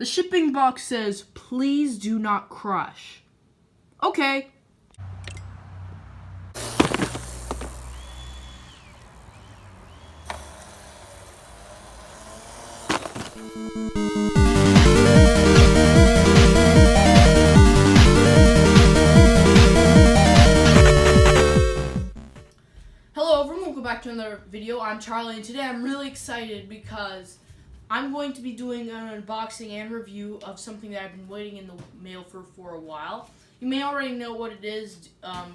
The shipping box says, "Please do not crush." Okay. Hello everyone, welcome back to another video. I'm Charlie, and today I'm really excited because I'm going to be doing an unboxing and review of something that I've been waiting in the mail for a while. You may already know what it is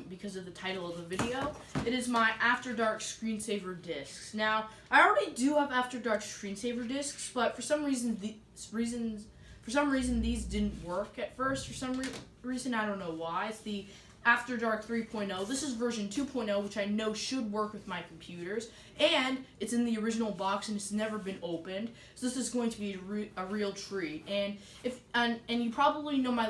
because of the title of the video. It is my After Dark Screensaver discs. Now, I already do have After Dark Screensaver discs, but for some reason these didn't work at first. For some reason, I don't know why. It's the After Dark 3.0. This is version 2.0, which I know should work with my computers, and it's in the original box and it's never been opened. So this is going to be a real treat. And you probably know my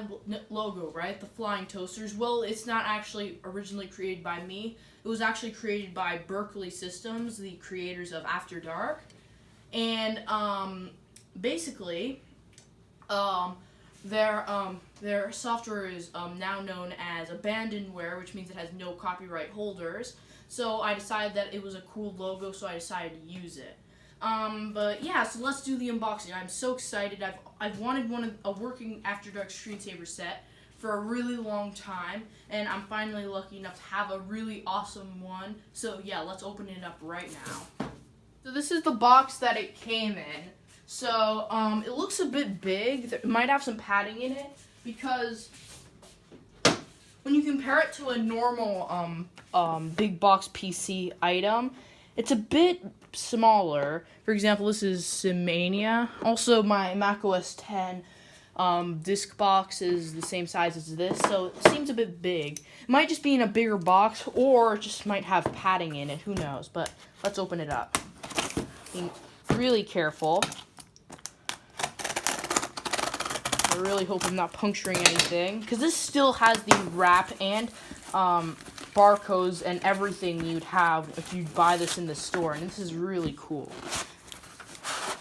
logo, right? The flying toasters. Well, it's not actually originally created by me. It was actually created by Berkeley Systems, the creators of After Dark, and basically, their software is now known as abandonware, which means it has no copyright holders. So I decided that it was a cool logo, so I decided to use it. But yeah, so let's do the unboxing. I'm so excited. I've wanted a working After Dark Screensaver set for a really long time, and I'm finally lucky enough to have a really awesome one. So yeah, let's open it up right now. So this is the box that it came in. So, it looks a bit big. It might have some padding in it, because when you compare it to a normal, big box PC item, it's a bit smaller. For example, this is Simmania. Also, my macOS 10, disc box is the same size as this, so it seems a bit big. It might just be in a bigger box, or it just might have padding in it, who knows, but let's open it up. Being really careful. I really hope I'm not puncturing anything, because this still has the wrap and barcodes and everything you'd have if you buy this in the store, and this is really cool.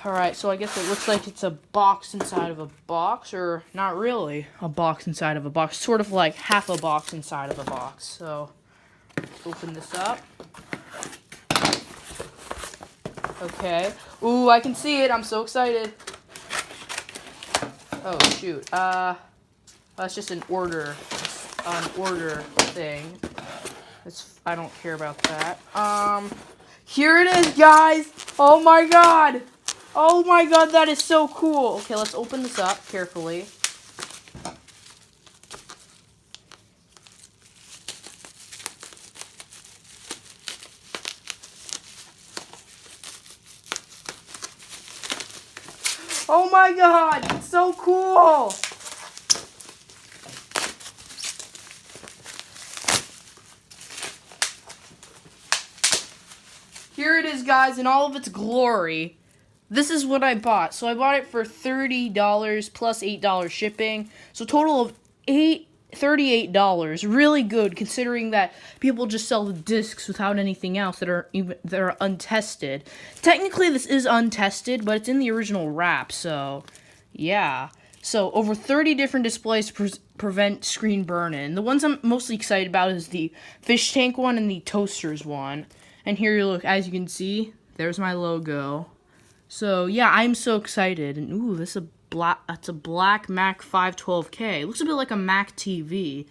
Alright, so I guess it looks like it's a box inside of a box, or not really a box inside of a box, sort of like half a box inside of a box. So, let's open this up. Okay. Ooh, I can see it. I'm so excited. Oh shoot. That's just an order thing. I don't care about that. Here it is, guys. Oh my god. Oh my god, that is so cool. Okay, let's open this up carefully. Oh my god, it's so cool! Here it is, guys, in all of its glory. This is what I bought. So I bought it for $30 plus $8 shipping. So a total of $38. Really good, considering that people just sell the discs without anything else that are untested. Technically, this is untested, but it's in the original wrap, so yeah. So over 30 different displays to prevent screen burn-in. The ones I'm mostly excited about is the fish tank one and the toasters one. And here you look, as you can see, there's my logo. So yeah, I'm so excited. And ooh, this is that's a black Mac 512K. It looks a bit like a Mac TV,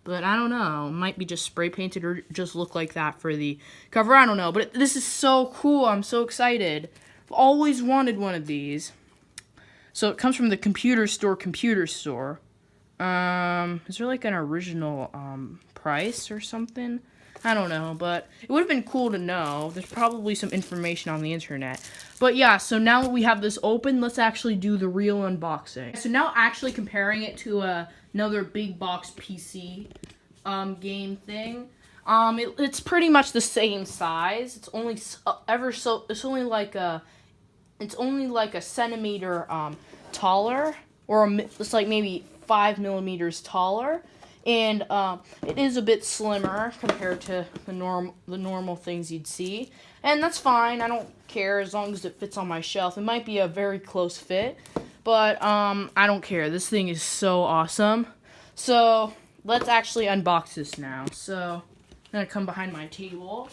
but I don't know. It might be just spray painted or just look like that for the cover. I don't know, but this is so cool. I'm so excited. I've always wanted one of these. So it comes from the Computer Store. Is there like an original price or something? I don't know, but it would have been cool to know. There's probably some information on the internet. But yeah, so now that we have this open, let's actually do the real unboxing. So now actually comparing it to another big box PC game thing. It's pretty much the same size. It's only it's only like a centimeter taller, or it's like maybe 5 millimeters taller. And it is a bit slimmer compared to the normal things you'd see. And that's fine. I don't care as long as it fits on my shelf. It might be a very close fit. But I don't care. This thing is so awesome. So let's actually unbox this now. So I'm gonna come behind my table.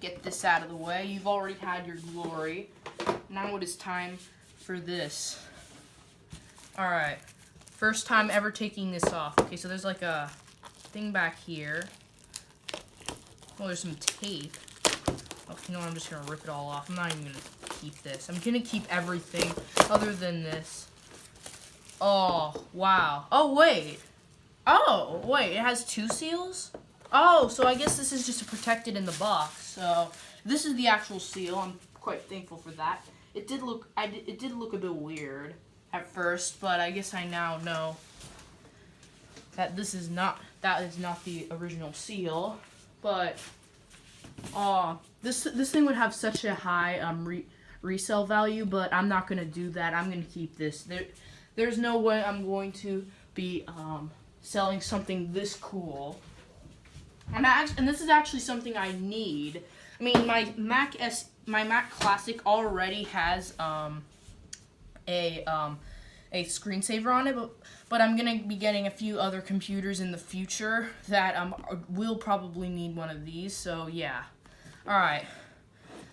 Get this out of the way. You've already had your glory. Now it is time for this. Alright. First time ever taking this off. Okay, so there's like a thing back here. Oh, there's some tape. Oh, you know what? I'm just gonna rip it all off. I'm not even gonna keep this. I'm gonna keep everything other than this. Oh, wow. Oh, wait. Oh, wait. It has 2 seals? Oh, so I guess this is just to protect it in the box. So this is the actual seal. I'm quite thankful for that. It did look a bit weird at first, but I guess I now know that that is not the original seal. But this thing would have such a high resale value, but I'm not gonna do that. I'm gonna keep this. There's no way I'm going to be selling something this cool. And this is actually something I need. I mean, my Mac Classic already has a screensaver on it, but I'm gonna be getting a few other computers in the future that will probably need one of these. So yeah. All right,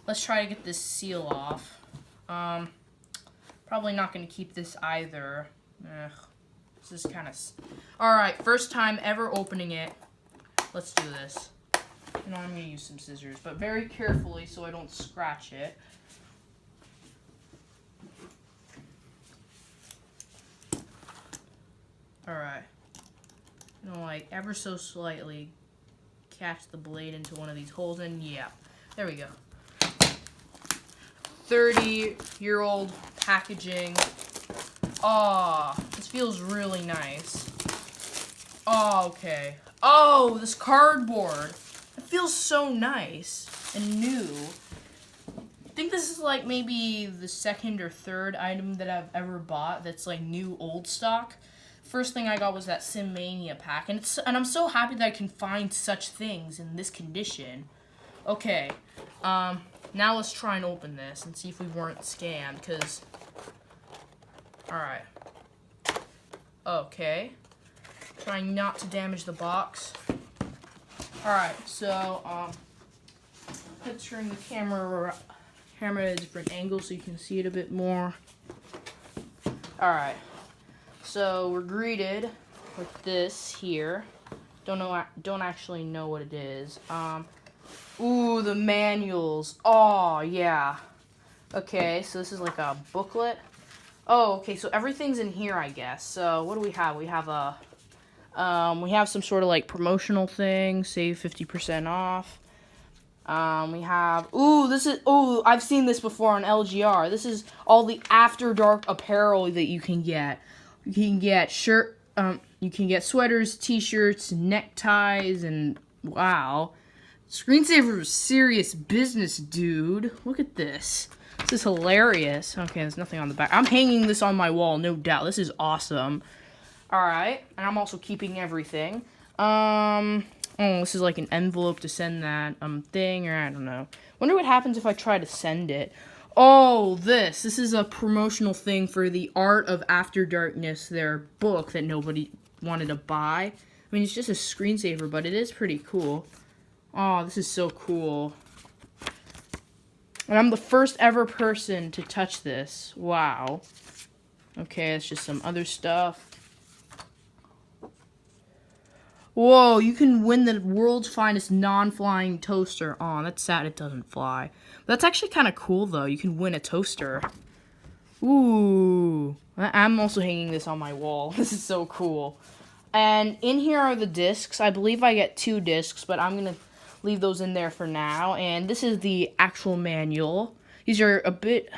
let's try to get this seal off. Probably not gonna keep this either. This is kind of. All right, first time ever opening it. Let's do this. You know, I'm going to use some scissors, but very carefully so I don't scratch it. Alright. You know, like, ever so slightly catch the blade into one of these holes, and yeah. There we go. 30-year-old packaging. Aw, this feels really nice. Oh, okay. Oh, this cardboard. It feels so nice and new. I think this is like maybe the second or third item that I've ever bought that's like new old stock. First thing I got was that Simmania pack, and I'm so happy that I can find such things in this condition. Okay, now let's try and open this and see if we weren't scammed, because... Alright. Okay. Trying not to damage the box. Alright, so, let's turn the camera at a different angle so you can see it a bit more. Alright, so we're greeted with this here. Don't actually know what it is. Ooh, the manuals. Oh, yeah. Okay, so this is like a booklet. Oh, okay, so everything's in here, I guess. So, what do we have? We have we have some sort of like promotional thing, save 50% off. We have, I've seen this before on LGR. This is all the After Dark apparel that you can get. You can get you can get sweaters, t-shirts, neckties, and wow. Screensaver is serious business, dude. Look at this. This is hilarious. Okay, there's nothing on the back. I'm hanging this on my wall, no doubt. This is awesome. Alright, and I'm also keeping everything. Oh, this is like an envelope to send that thing, or I don't know. Wonder what happens if I try to send it. Oh, this is a promotional thing for the Art of After Darkness, their book that nobody wanted to buy. I mean, it's just a screensaver, but it is pretty cool. Oh, this is so cool. And I'm the first ever person to touch this. Wow. Okay, it's just some other stuff. Whoa, you can win the world's finest non-flying toaster. Oh, that's sad it doesn't fly. That's actually kind of cool, though. You can win a toaster. Ooh. I'm also hanging this on my wall. This is so cool. And in here are the discs. I believe I get 2 discs, but I'm going to leave those in there for now. And this is the actual manual. These are a bit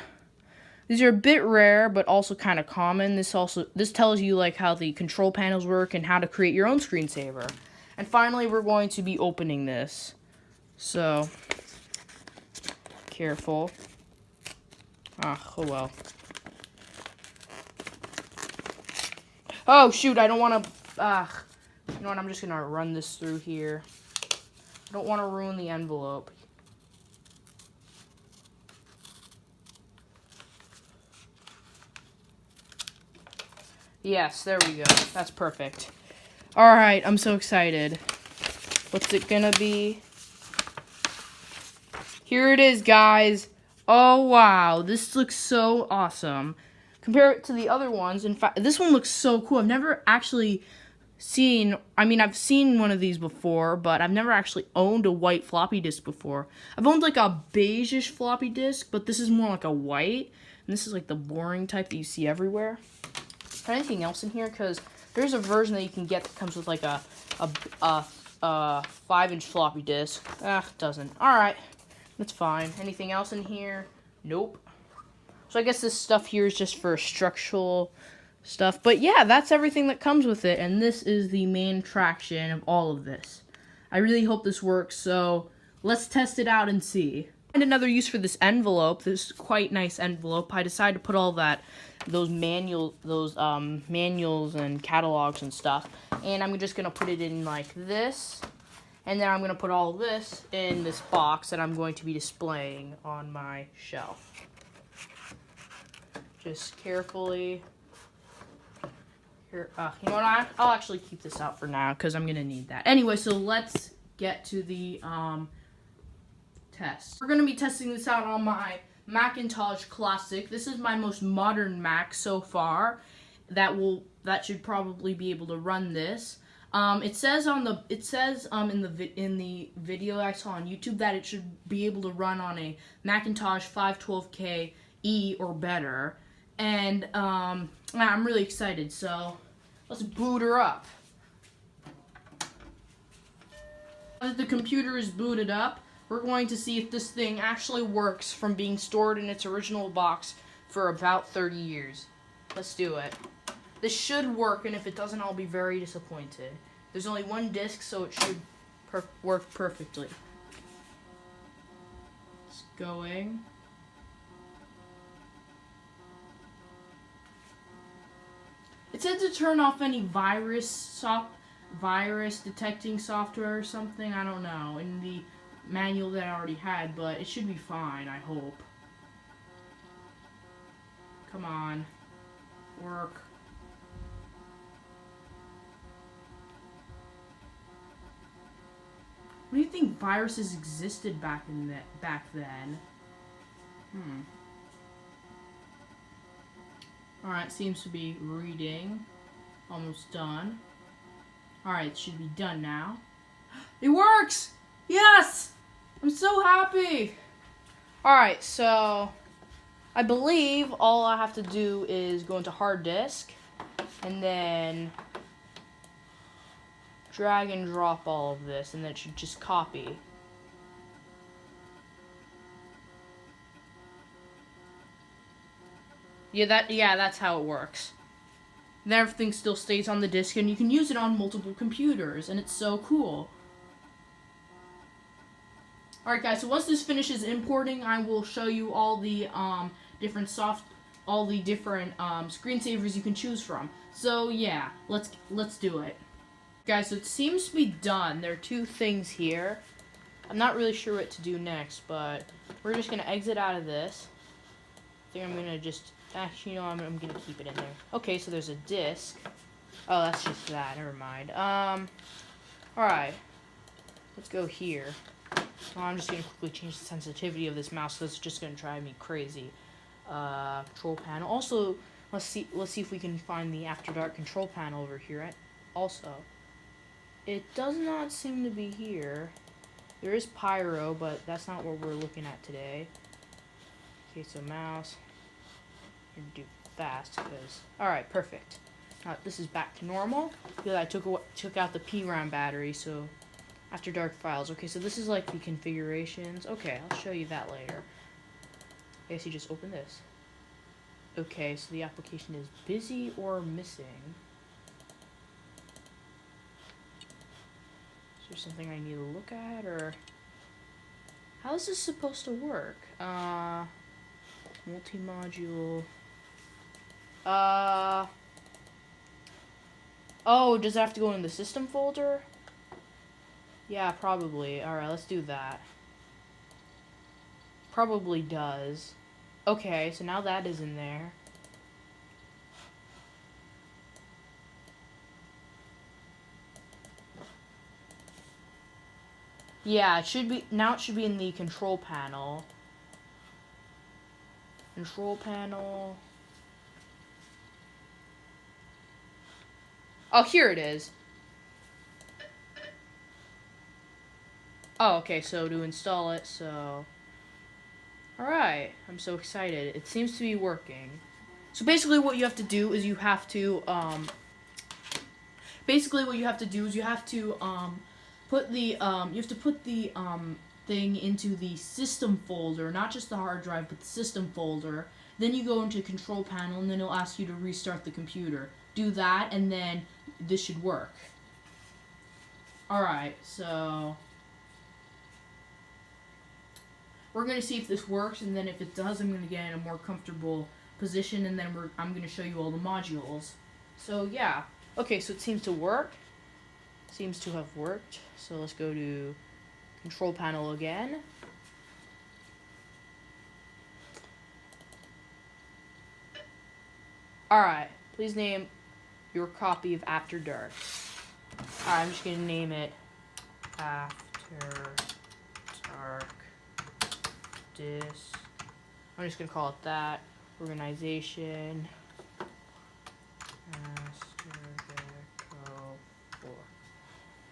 rare, but also kind of common. This tells you like how the control panels work and how to create your own screensaver. And finally, we're going to be opening this. So, careful. Oh well. Oh shoot, I don't want to, you know what, I'm just going to run this through here. I don't want to ruin the envelope. Yes, there we go. That's perfect. Alright, I'm so excited. What's it gonna be? Here it is, guys. Oh, wow. This looks so awesome. Compare it to the other ones. In fact, this one looks so cool. I've never actually seen... I mean, I've seen one of these before, but I've never actually owned a white floppy disk before. I've owned, like, a beige-ish floppy disk, but this is more like a white. And this is, like, the boring type that you see everywhere. Is there anything else in here? Because there's a version that you can get that comes with, like, a 5-inch floppy disk. Ah, it doesn't. Alright. That's fine. Anything else in here? Nope. So I guess this stuff here is just for structural stuff. But yeah, that's everything that comes with it. And this is the main attraction of all of this. I really hope this works. So let's test it out and see. And another use for this envelope. This quite nice envelope. I decided to put all those manuals and catalogs and stuff. And I'm just gonna put it in like this. And then I'm going to put all this in this box that I'm going to be displaying on my shelf. Just carefully. Here, you know what? I'll actually keep this out for now because I'm going to need that. Anyway, so let's get to the test. We're going to be testing this out on my Macintosh Classic. This is my most modern Mac so far. That should probably be able to run this. It says in the video I saw on YouTube that it should be able to run on a Macintosh 512K E or better, and I'm really excited. So let's boot her up. As the computer is booted up, we're going to see if this thing actually works from being stored in its original box for about 30 years. Let's do it. This should work, and if it doesn't, I'll be very disappointed. There's only one disk, so it should work perfectly. It's going. It said to turn off any virus detecting software or something. I don't know, in the manual that I already had, but it should be fine, I hope. Come on. Work. What do you think viruses existed back then? Alright, seems to be reading. Almost done. Alright, it should be done now. It works! Yes! I'm so happy! Alright, so I believe all I have to do is go into hard disk and then drag and drop all of this, and then it should just copy. Yeah, that's how it works. And then everything still stays on the disk, and you can use it on multiple computers, and it's so cool. Alright guys, so once this finishes importing, I will show you all the different screensavers you can choose from. So yeah, let's do it. Guys, so it seems to be done. There are two things here. I'm not really sure what to do next, but we're just going to exit out of this. I think I'm going to just... Actually, you know, I'm going to keep it in there. Okay, so there's a disk. Oh, that's just that. Never mind. Alright. Let's go here. Well, I'm just going to quickly change the sensitivity of this mouse, so it's just going to drive me crazy. Control panel. Also, let's see if we can find the After Dark control panel over here. Also... It does not seem to be here. There is Pyro, but that's not what we're looking at today. Okay, so mouse. I'm gonna do fast because. Alright, perfect. This is back to normal. Because I took out the PRAM battery, so After Dark files. Okay, so this is like the configurations. Okay, I'll show you that later. I guess you just open this. Okay, so the application is busy or missing. Is there something I need to look at, or how is this supposed to work? Multi-module. Oh, does it have to go in the system folder? Yeah, probably. Alright, let's do that. Probably does. Okay, so now that is in there. Yeah, it should be, now it should be in the control panel. Control panel. Oh, here it is. Oh, okay, so to install it, so... Alright, I'm so excited. It seems to be working. So basically what you have to do is you have to, put the, thing into the system folder, not just the hard drive, but the system folder. Then you go into control panel, and then it'll ask you to restart the computer. Do that, and then this should work. Alright, so... we're going to see if this works, and then if it does, I'm going to get in a more comfortable position, and then I'm going to show you all the modules. So, yeah. Okay, so it seems to work. Seems to have worked. So let's go to control panel again. Alright, please name your copy of After Dark. Alright, I'm just going to name it After Dark. I'm just gonna call it that. Organization. Mastergeko4.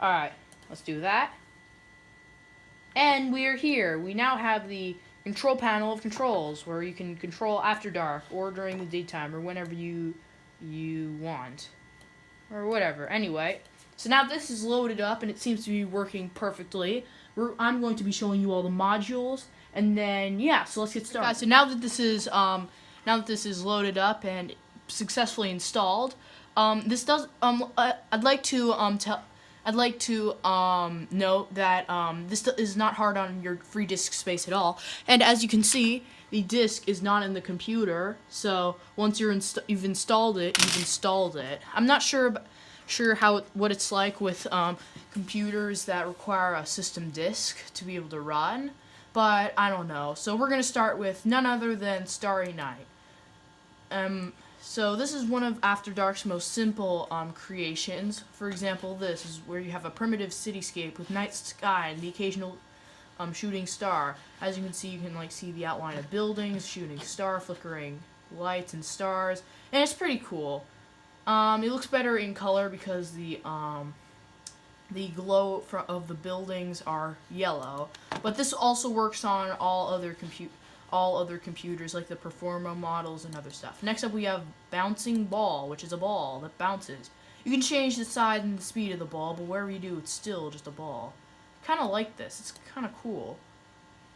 Alright, let's do that. And we are here. We now have the control panel of controls where you can control after dark or during the daytime or whenever you want. Or whatever. Anyway, so now this is loaded up and it seems to be working perfectly. I'm going to be showing you all the modules. And then, yeah, so let's get started. Guys, so now that this is loaded up and successfully installed, I'd like to note that this is not hard on your free disk space at all. And as you can see, the disk is not in the computer. So once you've installed it, you've installed it. I'm not sure what it's like with computers that require a system disk to be able to run. But I don't know. So we're going to start with none other than Starry Night. So this is one of After Dark's most simple creations. For example, this is where you have a primitive cityscape with night sky and the occasional shooting star. As you can see, you can see the outline of buildings, shooting star, flickering lights and stars, and it's pretty cool. It looks better in color because the glow of the buildings are yellow, but this also works on all other computers like the Performa models and other stuff. Next up we have Bouncing Ball, which is a ball that bounces. You can change the size and the speed of the ball, but wherever you do, it's still just a ball. Kind of like this. It's kind of cool.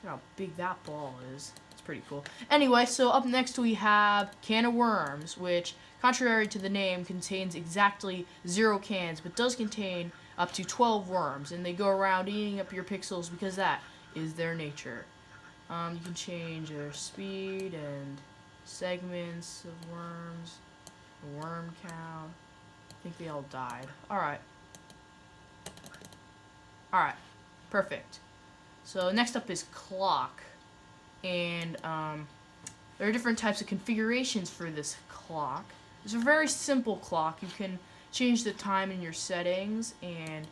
Look how big that ball is. It's pretty cool. Anyway, so up next we have Can of Worms, which, contrary to the name, contains exactly 0 cans, but does contain up to 12 worms, and they go around eating up your pixels because that is their nature. You can change their speed and segments of worms, the worm count. I think they all died. Alright. Alright. Perfect. So next up is Clock. And there are different types of configurations for this clock. It's a very simple clock. You can change the time in your settings, and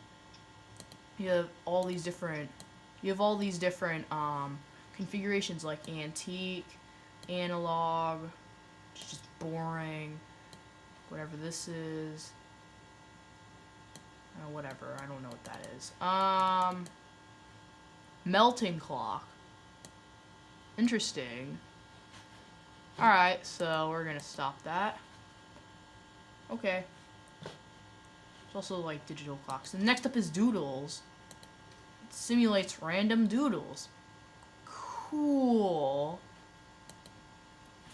you have all these different configurations like antique, analog, which is just boring, whatever this is, whatever, I don't know what that is. Melting clock. Interesting. Alright, so we're gonna stop that. Okay. It's also like digital clocks. And next up is Doodles. It simulates random doodles. Cool.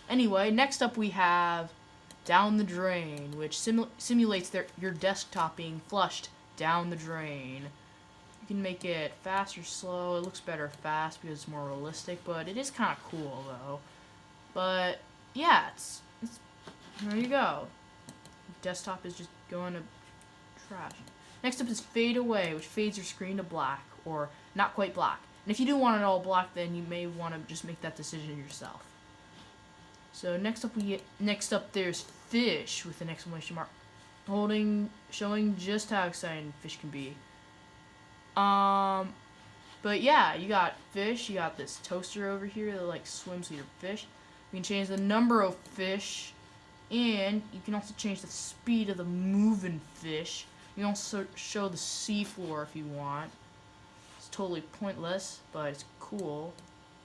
Anyway, next up we have Down the Drain, which simulates your desktop being flushed down the drain. You can make it fast or slow. It looks better fast because it's more realistic, but it is kind of cool though. But yeah, it's there you go. Desktop is just going to trash. Next up is Fade Away, which fades your screen to black, or not quite black. And if you do want it all black, then you may want to just make that decision yourself. So next up there's Fish with an exclamation mark, showing just how exciting fish can be. But yeah, you got fish. You got this toaster over here that like swims with your fish. You can change the number of fish, and you can also change the speed of the moving fish. You can also show the seafloor if you want. It's totally pointless, but it's cool.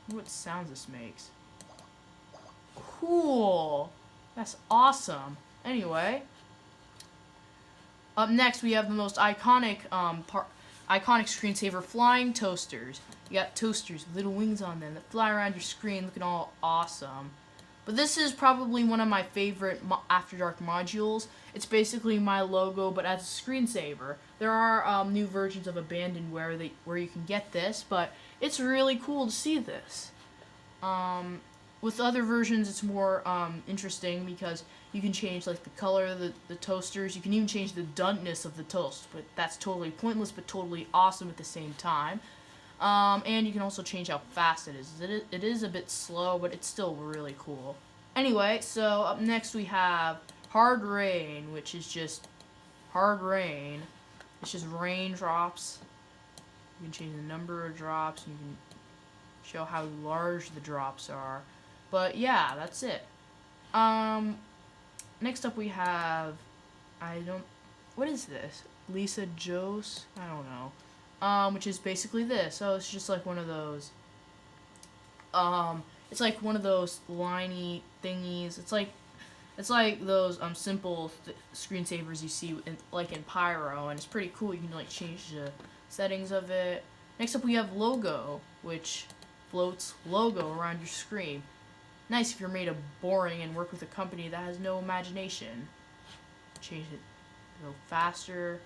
Look what sounds this makes. Cool. That's awesome. Anyway, up next we have the most iconic screensaver, flying toasters. You got toasters with little wings on them that fly around your screen looking all awesome. But this is probably one of my favorite After Dark modules. It's basically my logo, but as a screensaver. There are new versions of Abandonware where you can get this, but it's really cool to see this. With other versions, it's more interesting because you can change like the color of the toasters. You can even change the doneness of the toast, but that's totally pointless, but totally awesome at the same time. And you can also change how fast it is. It is a bit slow, but it's still really cool. Anyway, so up next we have Hard Rain, which is just hard rain. It's just raindrops. You can change the number of drops, and you can show how large the drops are. But yeah, that's it. Next up we have, what is this? Lisa Jose? I don't know. Which is basically this. So it's just like one of those, it's like one of those liney thingies. It's like those simple screensavers you see like in Pyro, and it's pretty cool. You can like change the settings of it. Next up we have Logo, which floats logo around your screen. Nice if you're made of boring and work with a company that has no imagination. Change it to go faster.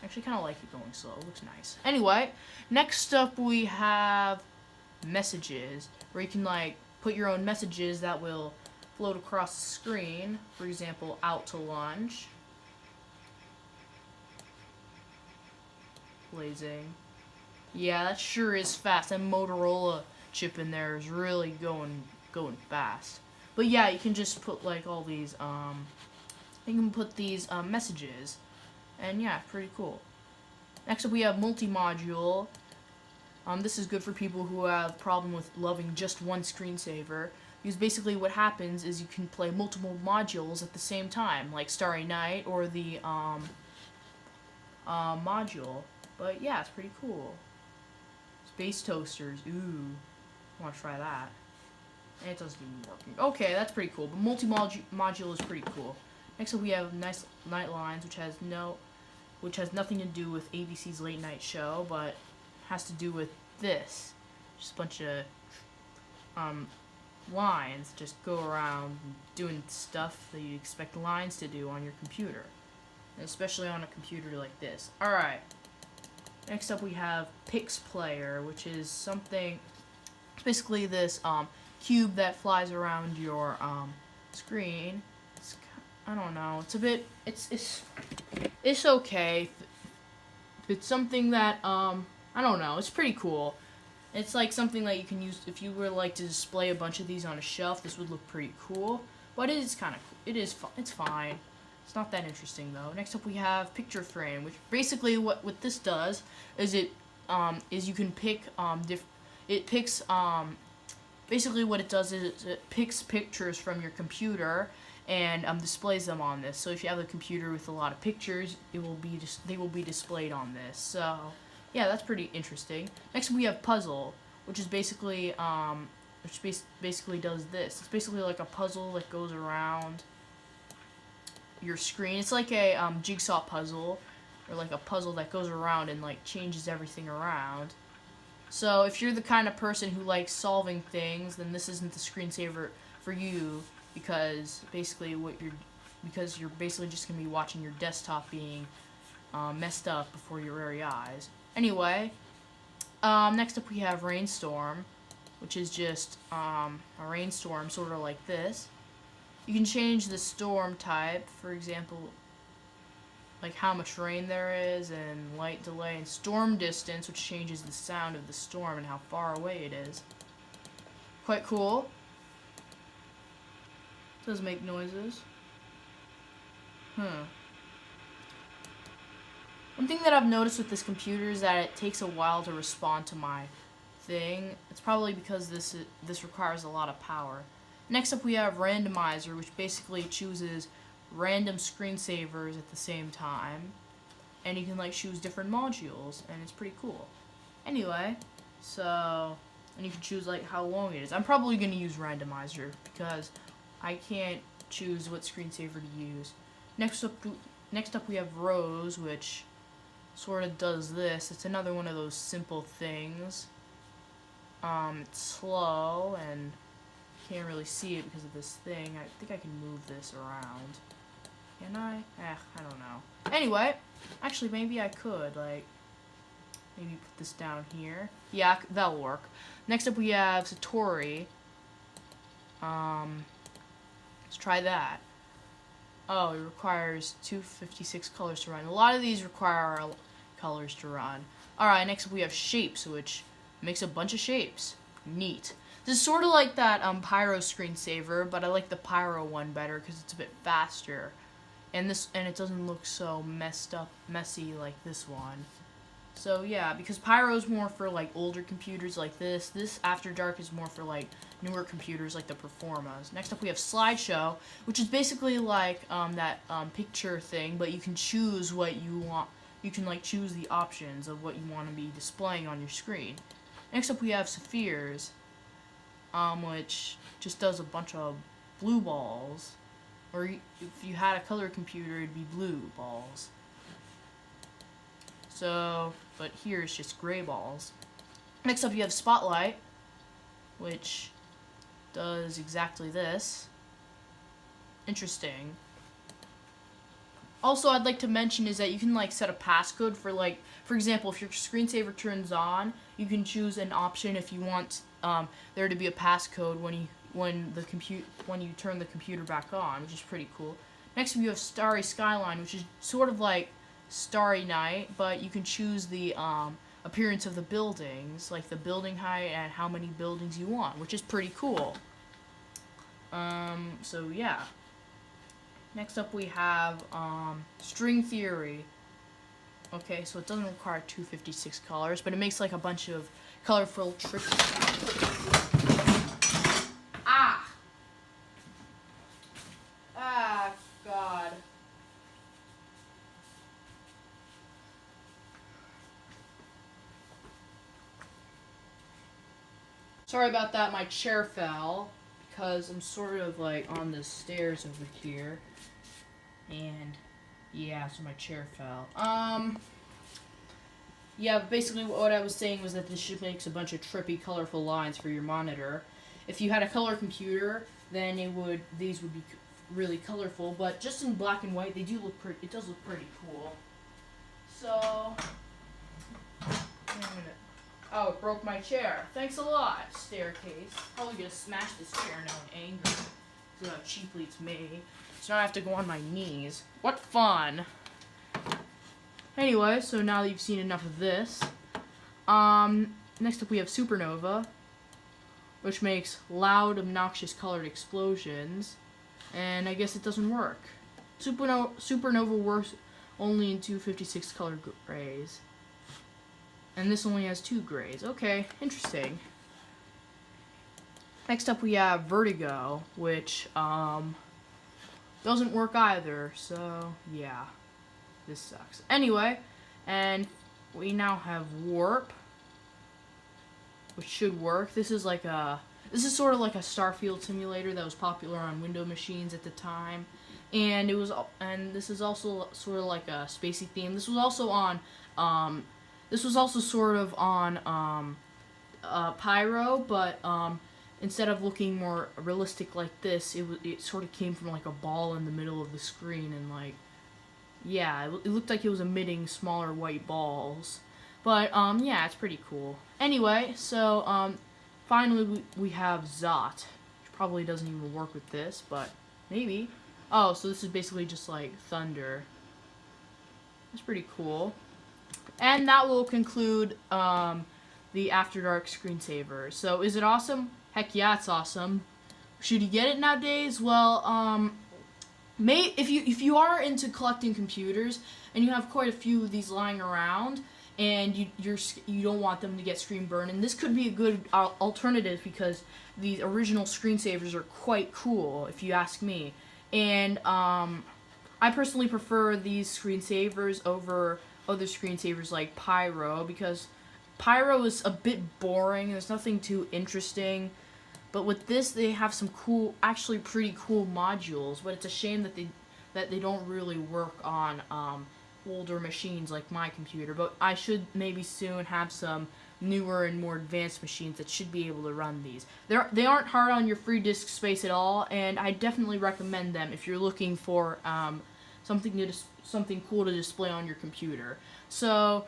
Actually, kind of like it going slow. It looks nice. Anyway, next up we have messages, where you can like put your own messages that will float across the screen. For example, out to lunch. Blazing. Yeah, that sure is fast. That Motorola chip in there is really going fast. But yeah, you can just put like all these you can put these messages, and yeah, pretty cool. Next up we have multi-module. This is good for people who have problem with loving just one screensaver, because basically what happens is you can play multiple modules at the same time, like Starry Night or the module. But yeah, it's pretty cool. Space toasters, ooh, I want to try that. And it doesn't even work. Okay, that's pretty cool. But multi-module is pretty cool. Next up we have Nice Night Lines, which has nothing to do with ABC's late night show, but has to do with this. Just a bunch of lines just go around doing stuff that you expect lines to do on your computer, and especially on a computer like this. Alright, next up we have Pix Player, which is something, it's basically this cube that flies around your screen. I don't know, it's a bit, it's okay. It's something that I don't know, it's pretty cool. It's like something that you can use if you were like to display a bunch of these on a shelf. This would look pretty cool, but it is kind of, it's fine. It's not that interesting though. Next up we have Picture Frame, which basically what this does is you can pick basically what it does is it picks pictures from your computer and displays them on this. So if you have a computer with a lot of pictures, they will be displayed on this. So yeah, that's pretty interesting. Next we have Puzzle, which is basically basically does this. It's basically like a puzzle that goes around your screen. It's like a jigsaw puzzle, or like a puzzle that goes around and like changes everything around. So if you're the kind of person who likes solving things, then this isn't the screensaver for you, because basically you're basically just gonna be watching your desktop being messed up before your very eyes. Anyway, next up we have Rainstorm, which is just a rainstorm, sort of like this. You can change the storm type, for example, like how much rain there is, and light delay, and storm distance, which changes the sound of the storm and how far away it is. Quite cool. Does make noises. One thing that I've noticed with this computer is that it takes a while to respond to my thing. It's probably because this requires a lot of power. Next up we have Randomizer, which basically chooses random screensavers at the same time. And you can like choose different modules, and it's pretty cool. Anyway, so, and you can choose like how long it is. I'm probably going to use Randomizer because I can't choose what screensaver to use. Next up we have Rose, which sort of does this. It's another one of those simple things. It's slow and can't really see it because of this thing. I think I can move this around. Can I? I don't know. Anyway, actually maybe I could, like, maybe put this down here. Yeah, that'll work. Next up we have Satori. Let's try that. Oh, it requires 256 colors to run. A lot of these require colors to run. Alright, next up we have Shapes, which makes a bunch of shapes. Neat. This is sort of like that Pyro screensaver, but I like the Pyro one better because it's a bit faster. And it doesn't look so messy like this one. So yeah, because Pyro is more for like older computers like this. This After Dark is more for like newer computers like the Performas. Next up we have Slideshow, which is basically like that picture thing, but you can choose what you want. You can like choose the options of what you want to be displaying on your screen. Next up we have Spheres, which just does a bunch of blue balls. Or if you had a color computer, it'd be blue balls. So, but here it's just gray balls. Next up you have Spotlight, which does exactly this. Interesting. Also, I'd like to mention is that you can like set a passcode for like, for example, if your screensaver turns on, you can choose an option if you want there to be a passcode when you turn the computer back on, which is pretty cool. Next we have Starry Skyline, which is sort of like Starry Night, but you can choose the appearance of the buildings, like the building height and how many buildings you want, which is pretty cool. So yeah. Next up we have String Theory. Okay, so it doesn't require 256 colors, but it makes like a bunch of colorful tricks. God. Sorry about that, my chair fell because I'm sort of like on the stairs over here. And yeah, so my chair fell. Yeah, basically what I was saying was that this just makes a bunch of trippy, colorful lines for your monitor. If you had a color computer, then these would be really colorful, but just in black and white, they do look pretty. It does look pretty cool. So, wait a minute. Oh, it broke my chair. Thanks a lot, staircase. Probably gonna smash this chair now in anger. See how cheaply it's made. So now I have to go on my knees. What fun! Anyway, so now that you've seen enough of this, next up we have Supernovae, which makes loud, obnoxious colored explosions. And I guess it doesn't work. Supernova works only in 256 color grays. And this only has 2 grays. Okay, interesting. Next up we have Vertigo, which doesn't work either. So yeah, this sucks. Anyway, and we now have Warp, which should work. This is sort of like a Starfield simulator that was popular on Windows machines at the time, and this is also sort of like a spacey theme. This was also sort of on Pyro, but instead of looking more realistic like this, it sort of came from like a ball in the middle of the screen, and like, yeah, it looked like it was emitting smaller white balls. But yeah, it's pretty cool. Anyway, so finally, we have Zot, which probably doesn't even work with this, but maybe. Oh, so this is basically just like thunder. That's pretty cool. And that will conclude the After Dark screensaver. So is it awesome? Heck yeah, it's awesome. Should you get it nowadays? Well, if you are into collecting computers and you have quite a few of these lying around and you don't want them to get screen burned, and this could be a good alternative because these original screensavers are quite cool if you ask me. And I personally prefer these screensavers over other screensavers like Pyro, because Pyro is a bit boring. There's nothing too interesting. But with this, they have some cool, actually pretty cool modules. But it's a shame that they don't really work on older machines like my computer. But I should maybe soon have some newer and more advanced machines that should be able to run these. They aren't hard on your free disk space at all, and I definitely recommend them if you're looking for something cool to display on your computer. So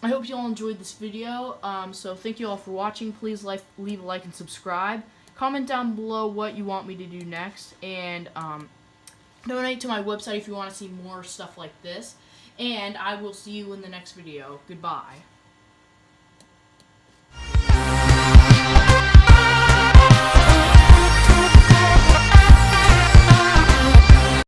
I hope you all enjoyed this video. So thank you all for watching. Please leave a like and subscribe. Comment down below what you want me to do next, and donate to my website if you want to see more stuff like this. And I will see you in the next video. Goodbye.